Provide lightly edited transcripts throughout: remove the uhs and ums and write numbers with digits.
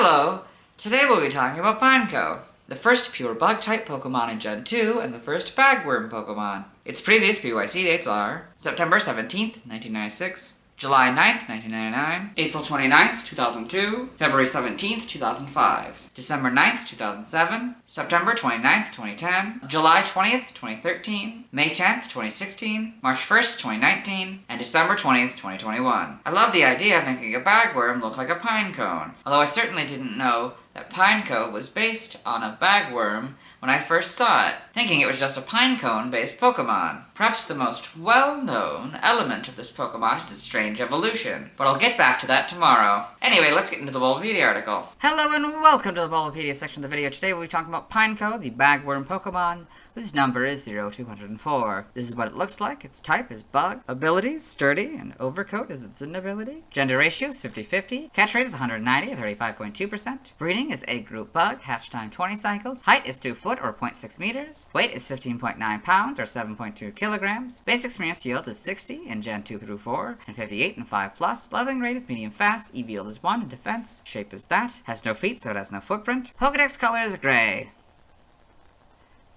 Hello! Today we'll be talking about Pineco, the first pure bug-type Pokemon in Gen 2 and the first bagworm Pokemon. Its previous PYC dates are September 17th, 1996, July 9th, 1999, April 29th, 2002, February 17th, 2005, December 9th, 2007, September 29th, 2010, July 20th, 2013, May 10th, 2016, March 1st, 2019, and December 20th, 2021. I love the idea of making a bagworm look like a pine cone, although I certainly didn't know that Pineco was based on a bagworm when I first saw it, thinking it was just a pinecone-based Pokemon. Perhaps the most well-known element of this Pokemon is its strange evolution, but I'll get back to that tomorrow. Anyway, let's get into the Bulbapedia article. Hello and welcome to the Bulbapedia section of the video. Today we'll be talking about Pineco, the bagworm Pokemon, whose number is 0204. This is what it looks like. Its type is bug. Abilities, sturdy, and overcoat is its inability. Gender ratio is 50-50. Catch rate is 190, 35.2%. Breeding is egg group bug. Hatch time 20 cycles. Height is 2 foot or 0.6 meters. Weight is 15.9 pounds or 7.2 kilograms. Base experience yield is 60 in Gen 2 through 4 and 58 in 5+. Leveling rate is medium fast. EV yield is 1 and defense. Shape is that. Has no feet, so it has no footprint. Pokedex color is gray.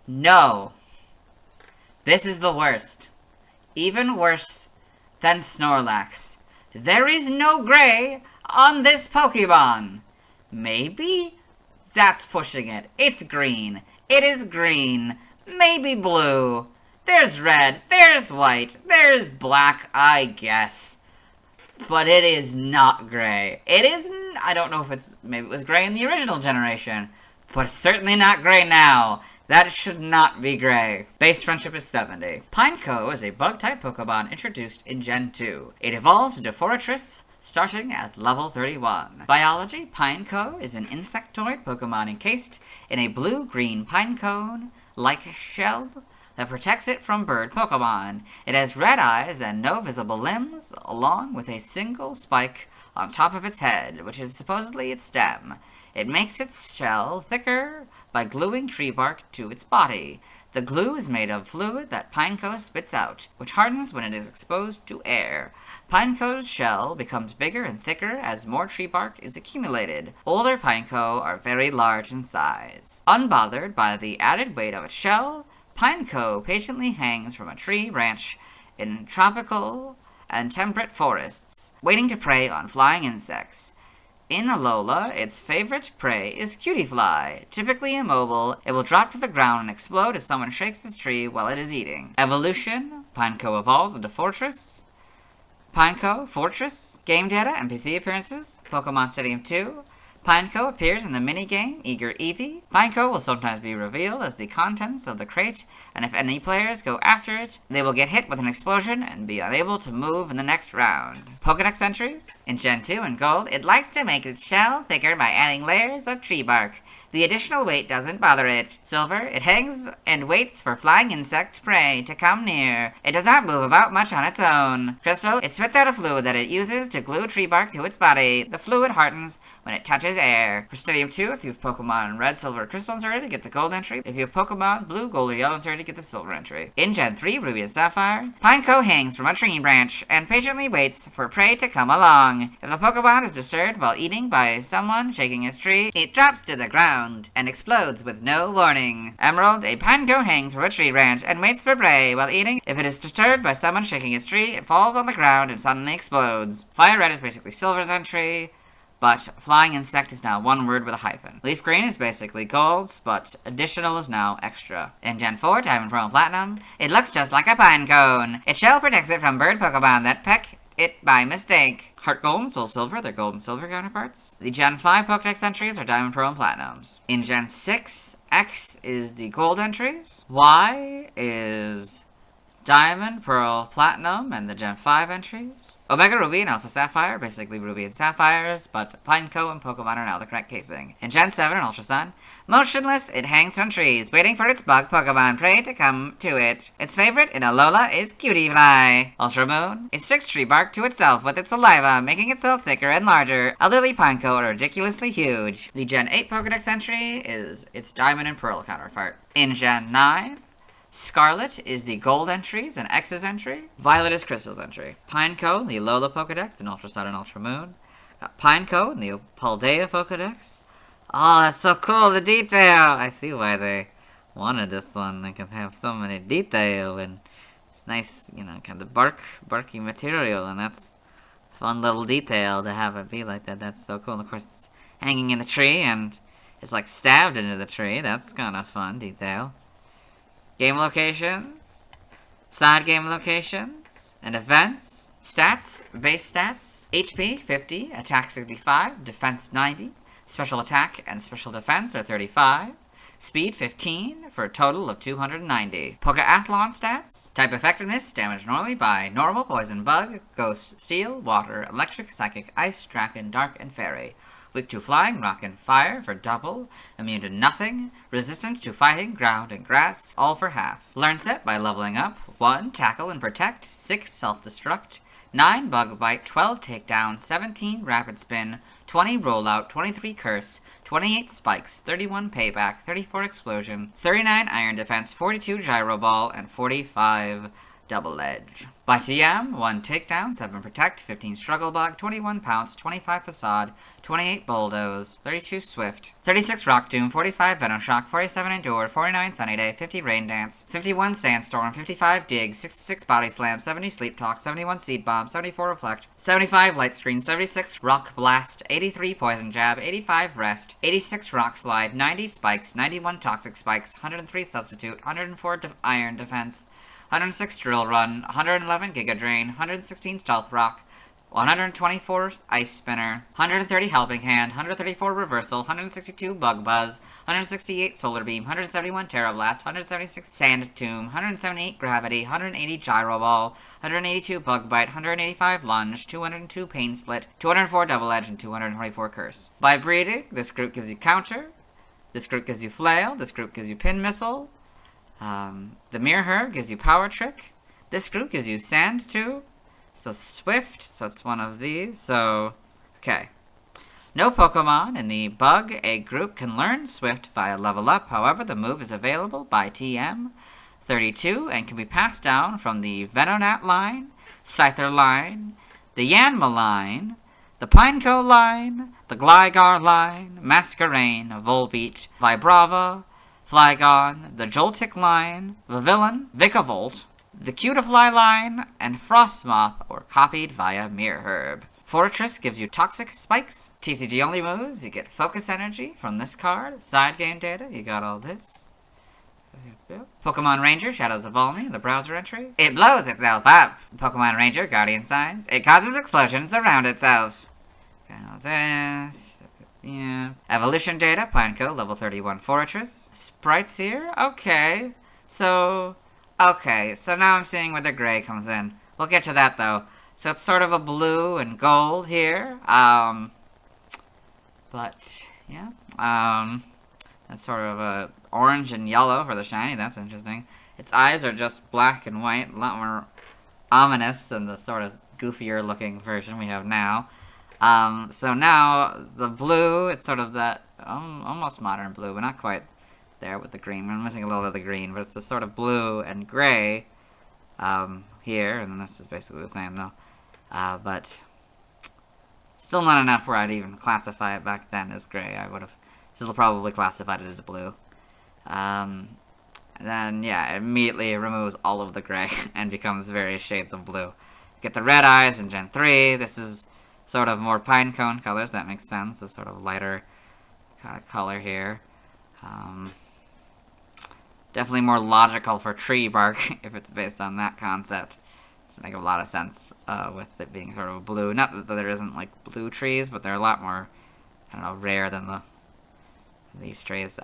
No. This is the worst. Even worse than Snorlax. There is no gray on this Pokemon. Maybe that's pushing it. It's green. It is green. Maybe blue. There's red. There's white. There's black, I guess. But it is not gray. It isn't. I don't know if it's. Maybe it was gray in the original generation. But it's certainly not gray now. That should not be gray. Base friendship is 70. Pineco is a bug-type Pokemon introduced in Gen 2. It evolves into Forretress, starting at level 31. Biology, Pineco is an insectoid Pokemon encased in a blue-green pinecone-like shell that protects it from bird Pokemon. It has red eyes and no visible limbs, along with a single spike on top of its head, which is supposedly its stem. It makes its shell thicker by gluing tree bark to its body. The glue is made of fluid that Pineco spits out, which hardens when it is exposed to air. Pineco's shell becomes bigger and thicker as more tree bark is accumulated. Older Pineco are very large in size. Unbothered by the added weight of its shell, Pineco patiently hangs from a tree branch in tropical and temperate forests, waiting to prey on flying insects. In Alola, its favorite prey is Cutiefly. Typically immobile, it will drop to the ground and explode if someone shakes this tree while it is eating. Evolution, Pineco evolves into Fortress. Pineco, Fortress. Game data, NPC appearances, Pokemon Stadium 2. Pineco appears in the minigame Eager Eevee. Pineco will sometimes be revealed as the contents of the crate, and if any players go after it, they will get hit with an explosion and be unable to move in the next round. Pokedex entries. In Gen 2 and Gold, it likes to make its shell thicker by adding layers of tree bark. The additional weight doesn't bother it. Silver, it hangs and waits for flying insect prey to come near. It does not move about much on its own. Crystal, it spits out a fluid that it uses to glue tree bark to its body. The fluid hardens when it touches air. For Stadium 2, if you have Pokemon Red, Silver, or Crystal inserted, get the Gold entry. If you have Pokemon Blue, Gold, or Yellow inserted, get the Silver entry. In Gen 3, Ruby and Sapphire, Pineco hangs from a tree branch and patiently waits for prey to come along. If the Pokemon is disturbed while eating by someone shaking its tree, it drops to the ground and explodes with no warning. Emerald, a Pineco hangs from a tree branch and waits for prey while eating. If it is disturbed by someone shaking its tree, it falls on the ground and suddenly explodes. Fire Red is basically Silver's entry, but flying insect is now one word with a hyphen. Leaf Green is basically Gold's, but additional is now extra. In Gen 4, Diamond, Pearl, and Platinum, it looks just like a pine cone. Its shell protects it from bird Pokemon that peck it by mistake. Heart Gold and Soul Silver, their Gold and Silver counterparts. The Gen 5 Pokedex entries are Diamond, Pearl, and Platinums. In Gen 6, X is the Gold entries. Y is Diamond, Pearl, Platinum, and the Gen 5 entries. Omega Ruby and Alpha Sapphire, basically Ruby and Sapphires, but Pineco and Pokemon are now the correct casing. In Gen 7 and Ultra Sun, motionless, it hangs from trees, waiting for its bug Pokemon prey to come to it. Its favorite in Alola is Cutiefly. Ultra Moon, it sticks tree bark to itself with its saliva, making itself thicker and larger. Elderly Pineco are ridiculously huge. The Gen 8 Pokedex entry is its Diamond and Pearl counterpart. In Gen 9, Scarlet is the Gold entries and X's entry. Violet is Crystal's entry. Pineco, the Alola Pokedex in Ultra Sun and Ultra Moon. Pineco in the Paldea Pokedex. Oh, that's so cool, the detail! I see why they wanted this one. They can have so many detail, and it's nice, you know, kind of barky material, and that's a fun little detail to have it be like that. That's so cool. And of course, it's hanging in a tree, and it's like stabbed into the tree. That's kind of fun detail. Game locations, side game locations, and events. Stats, base stats, HP 50, attack 65, defense 90, special attack and special defense are 35, speed 15 for a total of 290. Pokeathlon stats, type effectiveness, damage normally by normal, poison, bug, ghost, steel, water, electric, psychic, ice, dragon, dark, and fairy. Weak to flying, rock, and fire for double. Immune to nothing. Resistant to fighting, ground, and grass, all for half. Learn set by leveling up. 1. Tackle and protect. 6. Self-destruct. 9. Bug bite. 12. Takedown. 17. Rapid spin. 20. Rollout. 23. Curse. 28. Spikes. 31. Payback. 34. Explosion. 39. Iron defense. 42. Gyro ball. And 45. Double edge. By TM, 1 takedown, 7 protect, 15 struggle bug, 21 pounce, 25 facade, 28 bulldoze, 32 swift, 36 rock doom, 45 venoshock, 47 endure, 49 sunny day, 50 rain dance, 51 sandstorm, 55 dig, 66 body slam, 70 sleep talk, 71 seed bomb, 74 reflect, 75 light screen, 76 rock blast, 83 poison jab, 85 rest, 86 rock slide, 90 spikes, 91 toxic spikes, 103 substitute, 104 iron defense, 106 drill run, 111 giga drain, 116 stealth rock, 124 ice spinner, 130 helping hand, 134 reversal, 162 bug buzz, 168 solar beam, 171 terra blast, 176 sand tomb, 178 gravity, 180 gyro ball, 182 bug bite, 185 lunge, 202 pain split, 204 double edge, and 224 curse. By breeding, this group gives you counter, this group gives you flail, this group gives you pin missile. The Mirror Herb gives you Power Trick. This group gives you Sand Tube. So Swift, so it's one of these. So, okay. No Pokemon in the Bug Egg group can learn Swift via level up. However, the move is available by TM 32 and can be passed down from the Venonat line, Scyther line, the Yanma line, the Pineco line, the Gligar line, Masquerain, Volbeat, Vibrava, Flygon, the Joltik line, Vivillon, Vikavolt, the Cutiefly line, and Frostmoth, or copied via Mirror Herb. Fortress gives you Toxic Spikes. TCG only moves, you get Focus Energy from this card. Side game data, you got all this. Pokemon Ranger, Shadows of Volney, the browser entry. It blows itself up. Pokemon Ranger, Guardian Signs. It causes explosions around itself. Got all this. Yeah. Evolution data, Pineco, level 31 Fortress. Sprites here? Okay. So now I'm seeing where the gray comes in. We'll get to that, though. So it's sort of a blue and gold here. But, yeah. That's sort of a orange and yellow for the shiny. That's interesting. Its eyes are just black and white. A lot more ominous than the sort of goofier looking version we have now. So now, the blue, it's sort of that, almost modern blue, but not quite there with the green. I'm missing a little bit of the green, but it's a sort of blue and gray, here, and then this is basically the same, though. But still not enough where I'd even classify it back then as gray. I would have still probably classified it as blue. Then, yeah, it immediately removes all of the gray and becomes various shades of blue. You get the red eyes in Gen 3. This is sort of more pine cone colors, that makes sense. This sort of lighter kind of color here. Definitely more logical for tree bark if it's based on that concept. It's make a lot of sense with it being sort of blue. Not that there isn't like blue trees, but they're a lot more, I don't know, rare than these trees.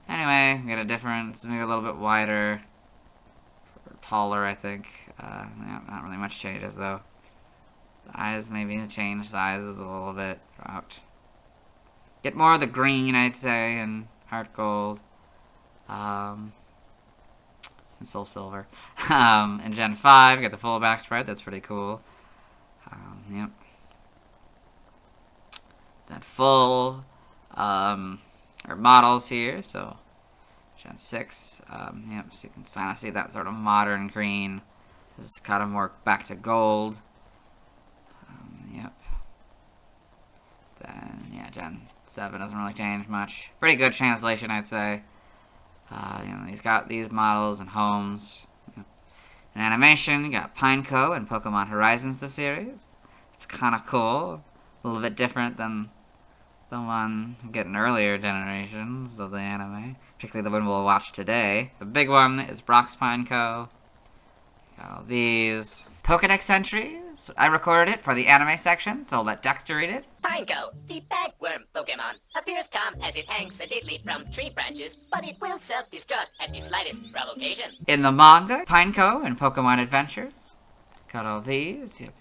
Anyway, we get a difference, maybe a little bit wider, taller, I think. Yeah, not really much changes though. The eyes maybe change. The eyes is a little bit out. Get more of the green, I'd say, and heart gold. And soul silver. In Gen 5, get the full back spread. That's pretty cool. Yep. Then full models here. So Gen 6. Yep. So you can kind of see that sort of modern green. It's kind of more back to gold. Gen 7 doesn't really change much. Pretty good translation, I'd say. He's got these models and homes. In animation, you got Pineco and Pokemon Horizons, the series. It's kind of cool. A little bit different than the one getting earlier generations of the anime. Particularly the one we'll watch today. The big one is Brock's Pineco. Got all these. Pokedex entries. I recorded it for the anime section, so I'll let Dexter read it. Pineco, the bagworm Pokemon, appears calm as it hangs sedately from tree branches, but it will self-destruct at the slightest provocation. In the manga, Pineco and Pokemon Adventures. Got all these. Yep.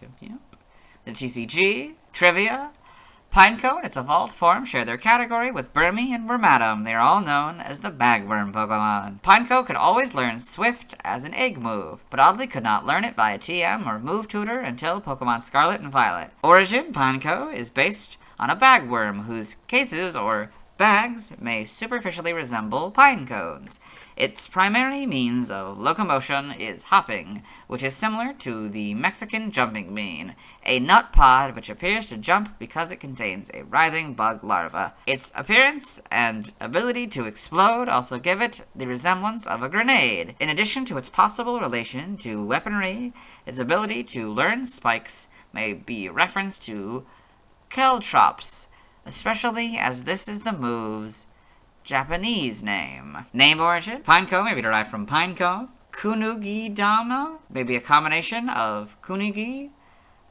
The TCG, Trivia. Pineco and its evolved form share their category with Burmy and Wormadam. They are all known as the bagworm Pokemon. Pineco could always learn Swift as an egg move, but oddly could not learn it via TM or Move Tutor until Pokemon Scarlet and Violet. Origin, Pineco is based on a bagworm whose cases, or bags, may superficially resemble pine cones. Its primary means of locomotion is hopping, which is similar to the Mexican jumping bean, a nut pod which appears to jump because it contains a writhing bug larva. Its appearance and ability to explode also give it the resemblance of a grenade. In addition to its possible relation to weaponry, its ability to learn spikes may be referenced to Caltrops, especially as this is the move's Japanese name. Name origin: Pineco may be derived from Pineco. Kunugidama may be a combination of Kunigi,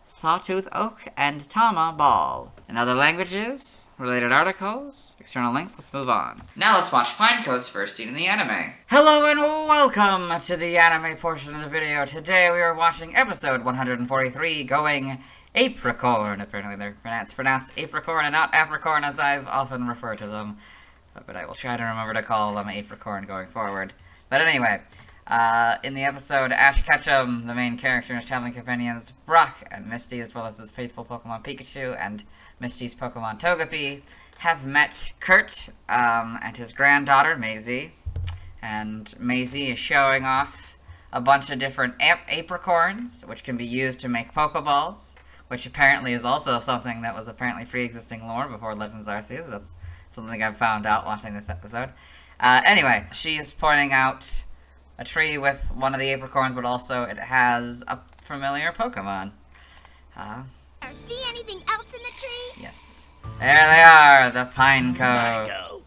Sawtooth Oak, and Tama Ball. In other languages, related articles, external links, let's move on. Now let's watch Pineco's first scene in the anime. Hello and welcome to the anime portion of the video. Today we are watching episode 143, going Apricorn. Apparently it's pronounced Apricorn and not Apricorn as I've often referred to them. But I will try to remember to call them Apricorn going forward. But anyway, in the episode, Ash Ketchum, the main character, and his traveling companions, Brock and Misty, as well as his faithful Pokemon Pikachu and Misty's Pokemon Togepi, have met Kurt and his granddaughter, Maisie. And Maisie is showing off a bunch of different apricorns, which can be used to make Pokeballs, which apparently is also something that was apparently pre-existing lore before Legends Arceus. That's something I've found out watching this episode. Anyway, she is pointing out a tree with one of the apricorns, but also it has a familiar Pokemon. See anything else in the tree? Yes. There they are, the Pineco.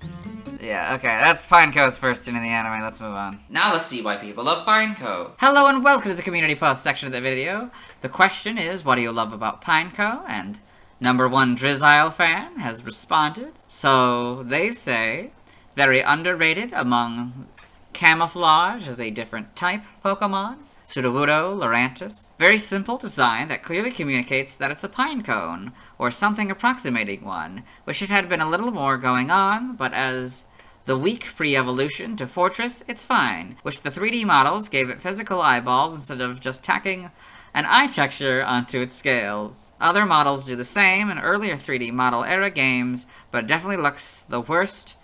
Yeah, okay, that's Pineco's first scene in the anime. Let's move on. Now let's see why people love Pineco. Hello and welcome to the community post section of the video. The question is, what do you love about Pineco? And number one Drizzile fan has responded. So they say, very underrated among Camouflage as a different type Pokemon. Sudowoodo, Lurantis. Very simple design that clearly communicates that it's a pine cone, or something approximating one. Wish it had been a little more going on, but as the weak pre-evolution to Fortress, it's fine. Wish the 3D models gave it physical eyeballs instead of just tacking an eye texture onto its scales. Other models do the same in earlier 3D model era games, but it definitely looks the worst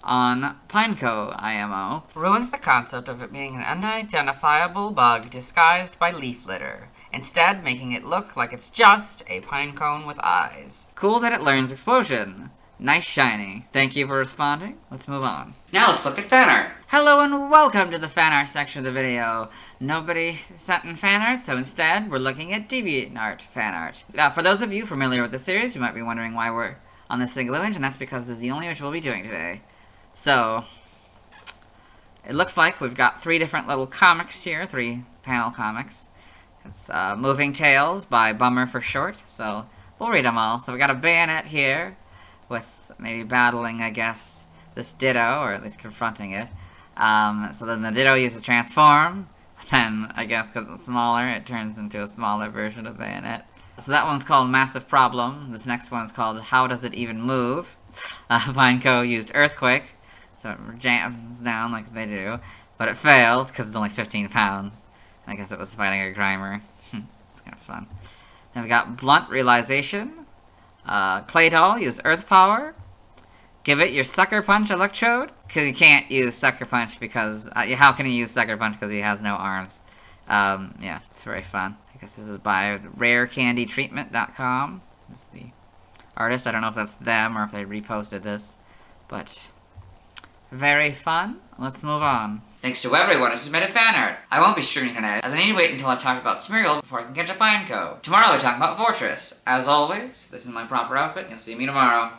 on Pineco IMO. Ruins the concept of it being an unidentifiable bug disguised by leaf litter, instead making it look like it's just a pinecone with eyes. Cool that it learns explosion. Nice shiny. Thank you for responding. Let's move on. Now let's look at fan art. Hello and welcome to the fan art section of the video. Nobody sent in fan art, so instead we're looking at DeviantArt fan art. For those of you familiar with the series, you might be wondering why we're on this single image, and that's because this is the only image we'll be doing today. So, it looks like we've got 3 different little comics here, 3 panel comics. It's Moving Tales by Bummer for short, so we'll read them all. So we got a Bayonet here, with maybe battling, I guess, this Ditto, or at least confronting it. So then the Ditto uses Transform, but then, I guess because it's smaller, it turns into a smaller version of Bayonet. So that one's called Massive Problem. This next one is called How Does It Even Move? Pineco used Earthquake, so it jams down like they do, but it failed because it's only 15 pounds. I guess it was fighting a Grimer. It's kind of fun. Then we got Blunt Realization. Claydol used Earth Power. Give it your Sucker Punch Electrode, because you can't use Sucker Punch because, how can he use Sucker Punch because he has no arms? It's very fun. I guess this is by rarecandytreatment.com. This is the artist. I don't know if that's them or if they reposted this, but very fun. Let's move on. Thanks to everyone who submitted fan art. I won't be streaming tonight, as I need to wait until I've talked about Smuriel before I can get to Pineco. Tomorrow I'll be talking about Fortress. As always, this is my proper outfit, and you'll see me tomorrow.